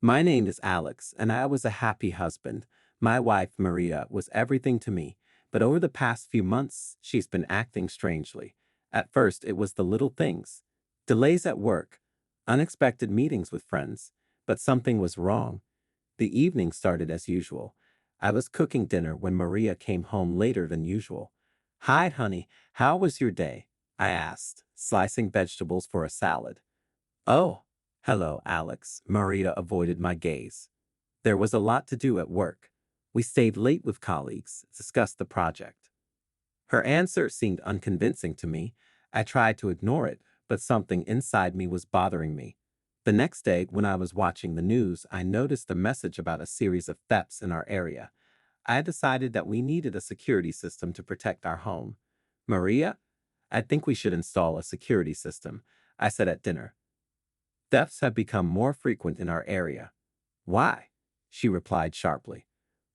My name is Alex, and I was a happy husband. My wife, Maria, was everything to me, but over the past few months, she's been acting strangely. At first, it was the little things delays at work, unexpected meetings with friends, but something was wrong. The evening started as usual. I was cooking dinner when Maria came home later than usual. Hi, honey, how was your day? I asked, slicing vegetables for a salad. Oh, hello, Alex. Maria avoided my gaze. There was a lot to do at work. We stayed late with colleagues, discussed the project. Her answer seemed unconvincing to me. I tried to ignore it, but something inside me was bothering me. The next day, when I was watching the news, I noticed a message about a series of thefts in our area. I decided that we needed a security system to protect our home. Maria, I think we should install a security system, I said at dinner. Thefts have become more frequent in our area. Why? She replied sharply.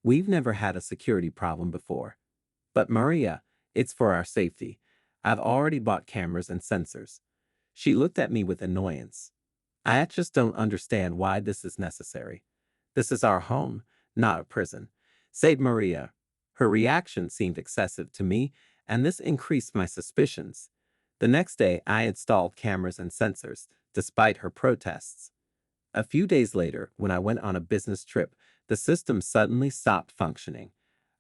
We've never had a security problem before. But Maria, it's for our safety. I've already bought cameras and sensors. She looked at me with annoyance. I just don't understand why this is necessary. This is our home, not a prison, said Maria. Her reaction seemed excessive to me, and this increased my suspicions. The next day, I installed cameras and sensors, despite her protests. A few days later, when I went on a business trip, the system suddenly stopped functioning.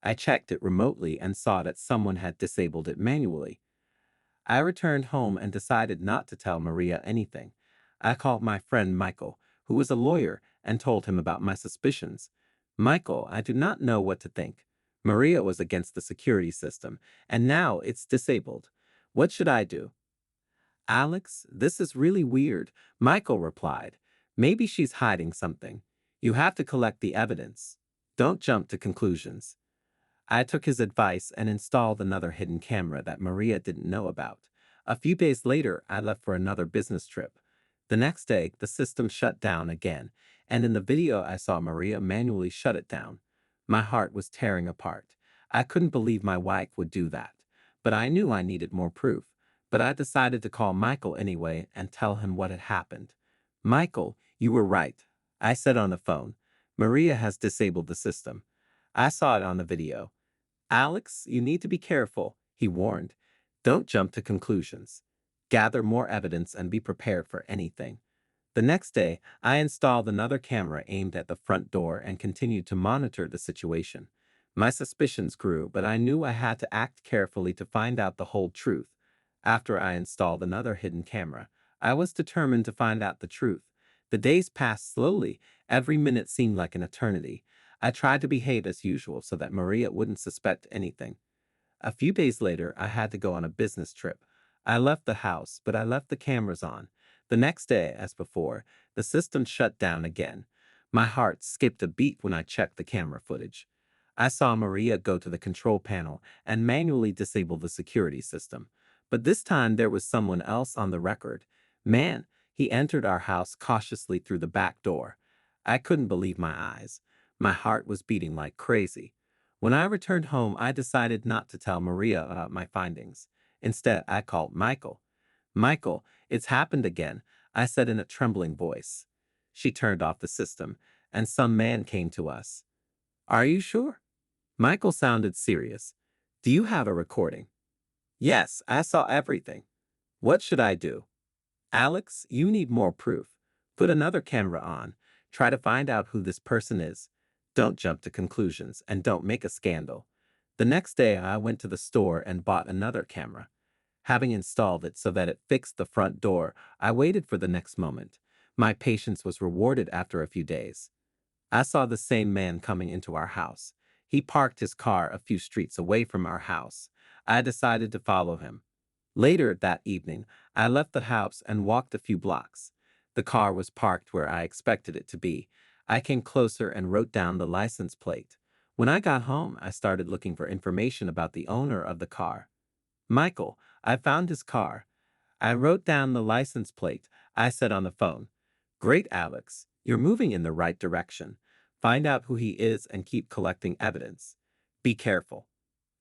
I checked it remotely and saw that someone had disabled it manually. I returned home and decided not to tell Maria anything. I called my friend Michael, who was a lawyer, and told him about my suspicions. Michael, I do not know what to think. Maria was against the security system, and now it's disabled. What should I do? Alex, this is really weird, Michael replied. Maybe she's hiding something. You have to collect the evidence. Don't jump to conclusions. I took his advice and installed another hidden camera that Maria didn't know about. A few days later, I left for another business trip. The next day, the system shut down again, and in the video I saw Maria manually shut it down. My heart was tearing apart. I couldn't believe my wife would do that, but I knew I needed more proof. But I decided to call Michael anyway and tell him what had happened. Michael, you were right, I said on the phone. Maria has disabled the system. I saw it on the video. Alex, you need to be careful, he warned. Don't jump to conclusions. Gather more evidence and be prepared for anything. The next day, I installed another camera aimed at the front door and continued to monitor the situation. My suspicions grew, but I knew I had to act carefully to find out the whole truth. After I installed another hidden camera, I was determined to find out the truth. The days passed slowly. Every minute seemed like an eternity. I tried to behave as usual so that Maria wouldn't suspect anything. A few days later, I had to go on a business trip. I left the house, but I left the cameras on. The next day, as before, the system shut down again. My heart skipped a beat when I checked the camera footage. I saw Maria go to the control panel and manually disable the security system. But this time there was someone else on the record. Man, he entered our house cautiously through the back door. I couldn't believe my eyes. My heart was beating like crazy. When I returned home, I decided not to tell Maria about my findings. Instead, I called Michael. Michael, it's happened again, I said in a trembling voice. She turned off the system, and some man came to us. Are you sure? Michael sounded serious. Do you have a recording? Yes, I saw everything. What should I do? Alex, you need more proof. Put another camera on. Try to find out who this person is. Don't jump to conclusions and don't make a scandal. The next day, I went to the store and bought another camera. Having installed it so that it fixed the front door, I waited for the next moment. My patience was rewarded after a few days. I saw the same man coming into our house. He parked his car a few streets away from our house. I decided to follow him. Later that evening, I left the house and walked a few blocks. The car was parked where I expected it to be. I came closer and wrote down the license plate. When I got home, I started looking for information about the owner of the car. Michael, I found his car. I wrote down the license plate, I said on the phone. Great, Alex. You're moving in the right direction. Find out who he is and keep collecting evidence. Be careful.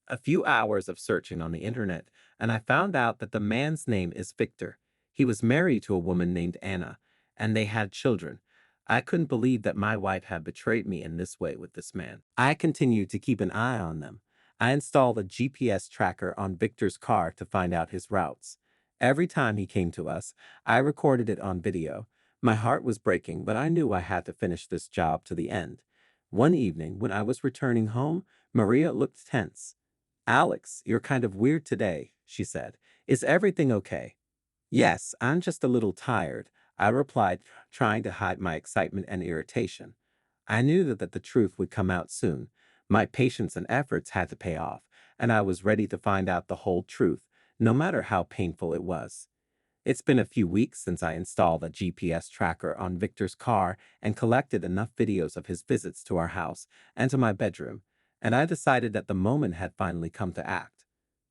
A few hours of searching on the internet, and I found out that the man's name is Victor. He was married to a woman named Anna, and they had children. I couldn't believe that my wife had betrayed me in this way with this man. I continued to keep an eye on them. I installed a GPS tracker on Victor's car to find out his routes. Every time he came to us, I recorded it on video. My heart was breaking, but I knew I had to finish this job to the end. One evening, when I was returning home, Maria looked tense. "Alex, you're kind of weird today," she said. "Is everything okay?" "Yes, I'm just a little tired," I replied, trying to hide my excitement and irritation. I knew that the truth would come out soon. My patience and efforts had to pay off, and I was ready to find out the whole truth, no matter how painful it was. It's been a few weeks since I installed a GPS tracker on Victor's car and collected enough videos of his visits to our house and to my bedroom, and I decided that the moment had finally come to act.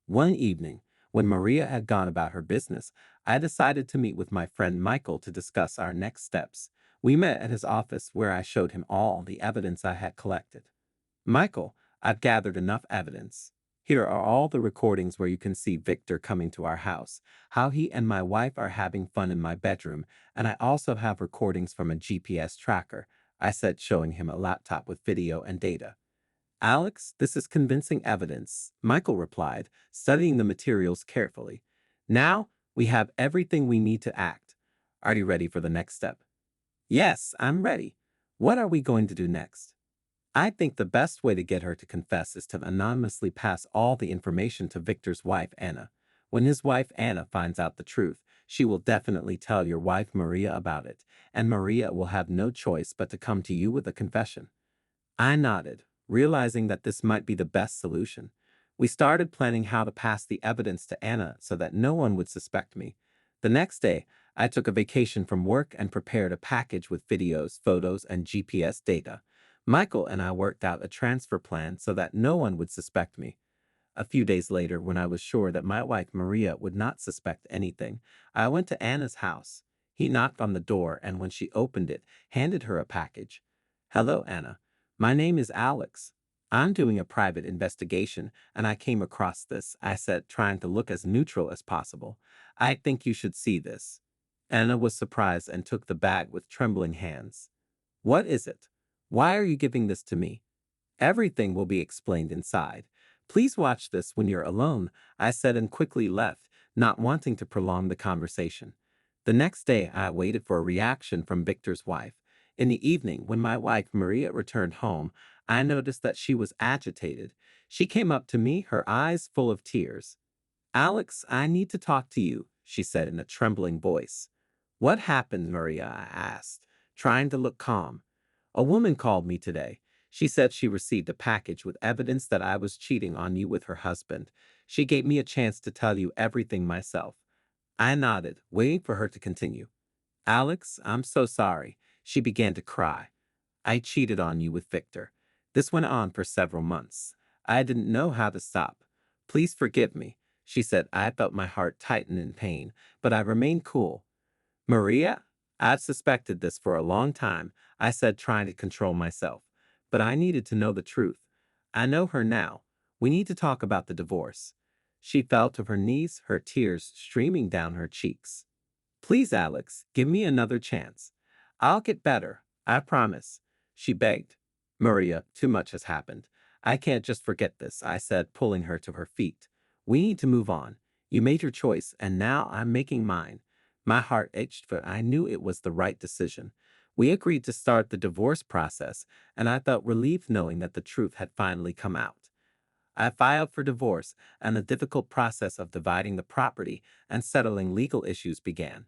One evening, when Maria had gone about her business, I decided to meet with my friend Michael to discuss our next steps. We met at his office where I showed him all the evidence I had collected. "Michael, I've gathered enough evidence. Here are all the recordings where you can see Victor coming to our house, how he and my wife are having fun in my bedroom, and I also have recordings from a GPS tracker," I said, showing him a laptop with video and data. "Alex, this is convincing evidence," Michael replied, studying the materials carefully. "Now we have everything we need to act. Are you ready for the next step?" "Yes, I'm ready. What are we going to do next?" "I think the best way to get her to confess is to anonymously pass all the information to Victor's wife, Anna. When his wife, Anna, finds out the truth, she will definitely tell your wife, Maria, about it, and Maria will have no choice but to come to you with a confession." I nodded, realizing that this might be the best solution. We started planning how to pass the evidence to Anna so that no one would suspect me. The next day, I took a vacation from work and prepared a package with videos, photos, and GPS data. Michael and I worked out a transfer plan so that no one would suspect me. A few days later, when I was sure that my wife Maria would not suspect anything, I went to Anna's house. He knocked on the door, and when she opened it, handed her a package. "Hello, Anna. My name is Alex. I'm doing a private investigation, and I came across this," I said, trying to look as neutral as possible. "I think you should see this." Anna was surprised and took the bag with trembling hands. "What is it? Why are you giving this to me?" "Everything will be explained inside. Please watch this when you're alone," I said and quickly left, not wanting to prolong the conversation. The next day, I waited for a reaction from Victor's wife. In the evening, when my wife Maria returned home, I noticed that she was agitated. She came up to me, her eyes full of tears. "Alex, I need to talk to you," she said in a trembling voice. "What happened, Maria?" I asked, trying to look calm. "A woman called me today. She said she received a package with evidence that I was cheating on you with her husband. She gave me a chance to tell you everything myself." I nodded, waiting for her to continue. "Alex, I'm so sorry." She began to cry. "I cheated on you with Victor. This went on for several months. I didn't know how to stop. Please forgive me," she said. I felt my heart tighten in pain, but I remained cool. "Maria, I've suspected this for a long time," I said, trying to control myself. "But I needed to know the truth. I know her now. We need to talk about the divorce." She fell to her knees, her tears streaming down her cheeks. "Please, Alex, give me another chance. I'll get better, I promise," she begged. "Maria, too much has happened. I can't just forget this," I said, pulling her to her feet. "We need to move on. You made your choice, and now I'm making mine." My heart ached, but I knew it was the right decision. We agreed to start the divorce process, and I felt relieved knowing that the truth had finally come out. I filed for divorce, and the difficult process of dividing the property and settling legal issues began.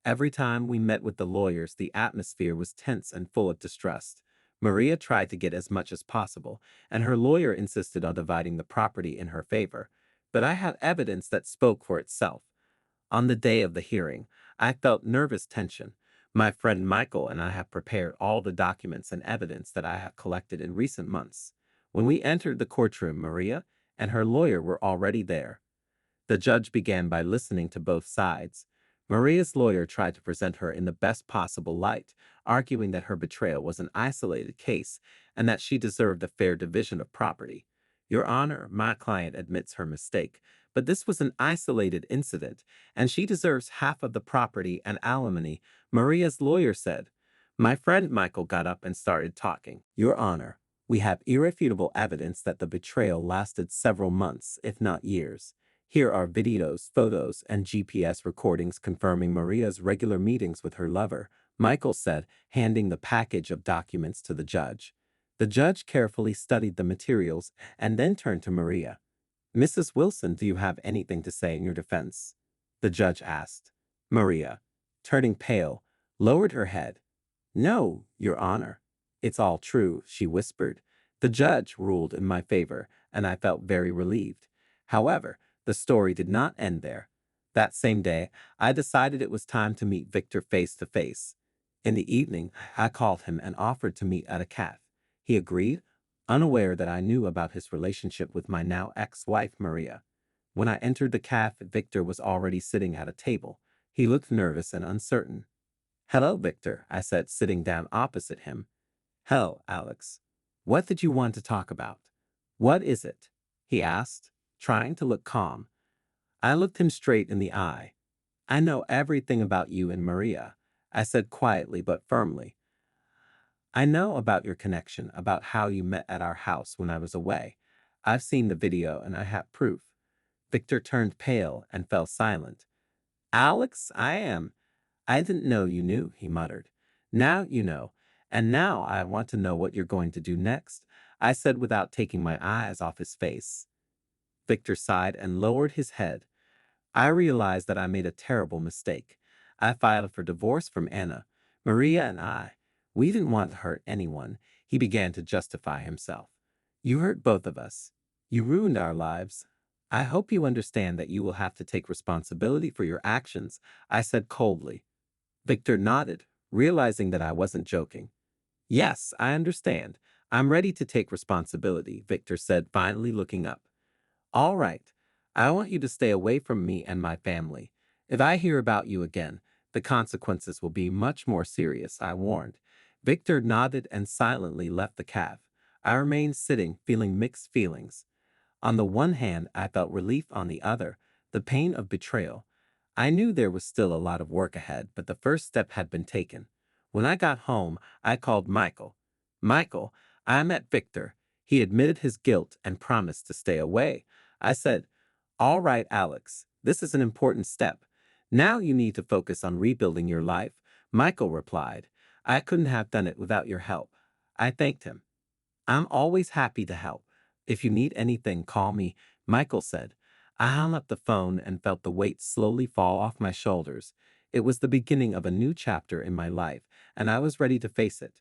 Every time we met with the lawyers, the atmosphere was tense and full of distrust. Maria tried to get as much as possible, and her lawyer insisted on dividing the property in her favor. But I had evidence that spoke for itself. On the day of the hearing, I felt nervous tension. My friend Michael and I have prepared all the documents and evidence that I have collected in recent months. When we entered the courtroom, Maria and her lawyer were already there. The judge began by listening to both sides. Maria's lawyer tried to present her in the best possible light, arguing that her betrayal was an isolated case and that she deserved a fair division of property. "Your Honor, my client admits her mistake, but this was an isolated incident, and she deserves half of the property and alimony," Maria's lawyer said. My friend Michael got up and started talking. Your Honor, we have irrefutable evidence that the betrayal lasted several months, if not years. Here are videos, photos, and GPS recordings confirming Maria's regular meetings with her lover, Michael said, handing the package of documents to the judge. The judge carefully studied the materials and then turned to Maria. Mrs. Wilson, do you have anything to say in your defense? The judge asked. Maria, turning pale, lowered her head. No, Your Honor. It's all true, she whispered. The judge ruled in my favor, and I felt very relieved. However, the story did not end there. That same day, I decided it was time to meet Victor face to face. In the evening, I called him and offered to meet at a cafe. He agreed, unaware that I knew about his relationship with my now ex-wife, Maria. When I entered the cafe, Victor was already sitting at a table. He looked nervous and uncertain. Hello, Victor, I said, sitting down opposite him. Hello, Alex. What did you want to talk about? What is it? He asked, trying to look calm. I looked him straight in the eye. I know everything about you and Maria, I said quietly but firmly. I know about your connection, about how you met at our house when I was away. I've seen the video and I have proof. Victor turned pale and fell silent. Alex, I didn't know you knew, he muttered. Now you know. And now I want to know what you're going to do next, I said without taking my eyes off his face. Victor sighed and lowered his head. I realized that I made a terrible mistake. I filed for divorce from Anna. Maria and we didn't want to hurt anyone. He began to justify himself. You hurt both of us. You ruined our lives. I hope you understand that you will have to take responsibility for your actions, I said coldly. Victor nodded, realizing that I wasn't joking. Yes, I understand. I'm ready to take responsibility, Victor said, finally looking up. All right. I want you to stay away from me and my family. If I hear about you again, the consequences will be much more serious, I warned. Victor nodded and silently left the cab. I remained sitting, feeling mixed feelings. On the one hand, I felt relief, on the other, the pain of betrayal. I knew there was still a lot of work ahead, but the first step had been taken. When I got home, I called Michael. Michael, I met Victor. He admitted his guilt and promised to stay away. I said, all right, Alex, this is an important step. Now you need to focus on rebuilding your life. Michael replied, I couldn't have done it without your help. I thanked him. I'm always happy to help. If you need anything, call me, Michael said. I hung up the phone and felt the weight slowly fall off my shoulders. It was the beginning of a new chapter in my life, and I was ready to face it.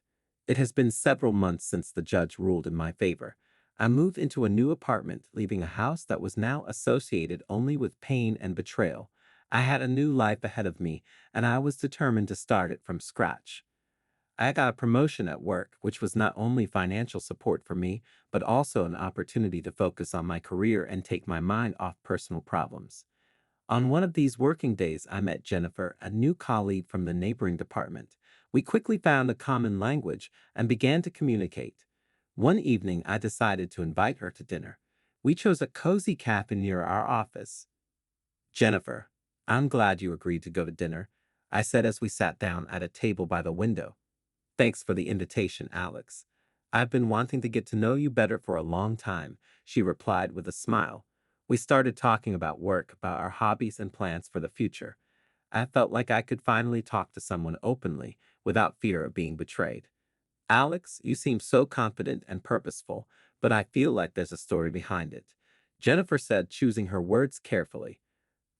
It has been several months since the judge ruled in my favor. I moved into a new apartment, leaving a house that was now associated only with pain and betrayal. I had a new life ahead of me, and I was determined to start it from scratch. I got a promotion at work, which was not only financial support for me, but also an opportunity to focus on my career and take my mind off personal problems. On one of these working days, I met Jennifer, a new colleague from the neighboring department. We quickly found a common language and began to communicate. One evening, I decided to invite her to dinner. We chose a cozy cafe near our office. Jennifer, I'm glad you agreed to go to dinner, I said as we sat down at a table by the window. Thanks for the invitation, Alex. I've been wanting to get to know you better for a long time, she replied with a smile. We started talking about work, about our hobbies and plans for the future. I felt like I could finally talk to someone openly, without fear of being betrayed. Alex, you seem so confident and purposeful, but I feel like there's a story behind it, Jennifer said, choosing her words carefully.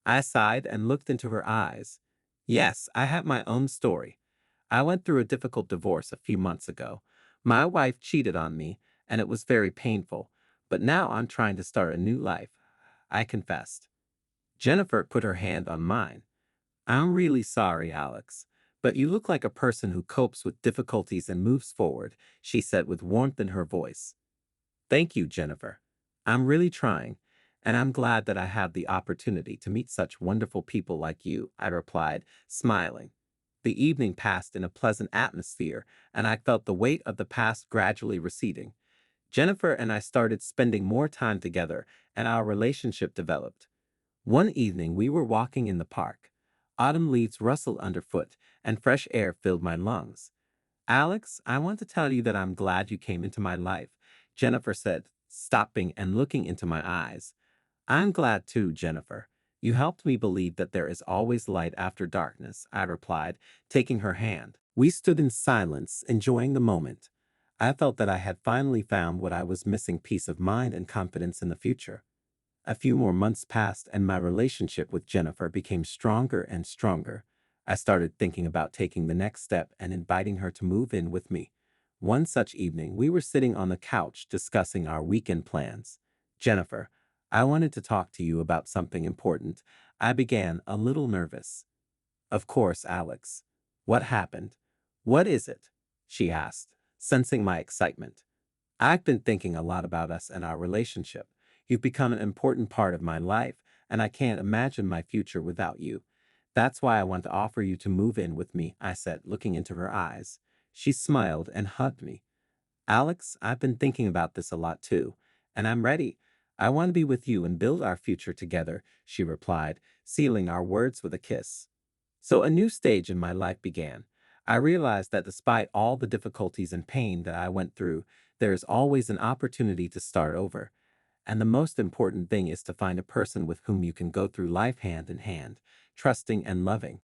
I sighed and looked into her eyes. Yes, I have my own story. I went through a difficult divorce a few months ago. My wife cheated on me, and it was very painful, but now I'm trying to start a new life, I confessed. Jennifer put her hand on mine. I'm really sorry, Alex, but you look like a person who copes with difficulties and moves forward, she said with warmth in her voice. Thank you, Jennifer. I'm really trying, and I'm glad that I have the opportunity to meet such wonderful people like you, I replied, smiling. The evening passed in a pleasant atmosphere, and I felt the weight of the past gradually receding. Jennifer and I started spending more time together, and our relationship developed. One evening, we were walking in the park. Autumn leaves rustled underfoot, and fresh air filled my lungs. Alex, I want to tell you that I'm glad you came into my life, Jennifer said, stopping and looking into my eyes. I'm glad too, Jennifer. You helped me believe that there is always light after darkness, I replied, taking her hand. We stood in silence, enjoying the moment. I felt that I had finally found what I was missing, peace of mind and confidence in the future. A few more months passed and my relationship with Jennifer became stronger and stronger. I started thinking about taking the next step and inviting her to move in with me. One such evening, we were sitting on the couch discussing our weekend plans. Jennifer, I wanted to talk to you about something important. I began, a little nervous. Of course, Alex. What happened? What is it? She asked, sensing my excitement. I've been thinking a lot about us and our relationship. You've become an important part of my life, and I can't imagine my future without you. That's why I want to offer you to move in with me, I said, looking into her eyes. She smiled and hugged me. Alex, I've been thinking about this a lot too, and I'm ready. I want to be with you and build our future together, she replied, sealing our words with a kiss. So a new stage in my life began. I realized that despite all the difficulties and pain that I went through, there is always an opportunity to start over. And the most important thing is to find a person with whom you can go through life hand in hand, trusting and loving.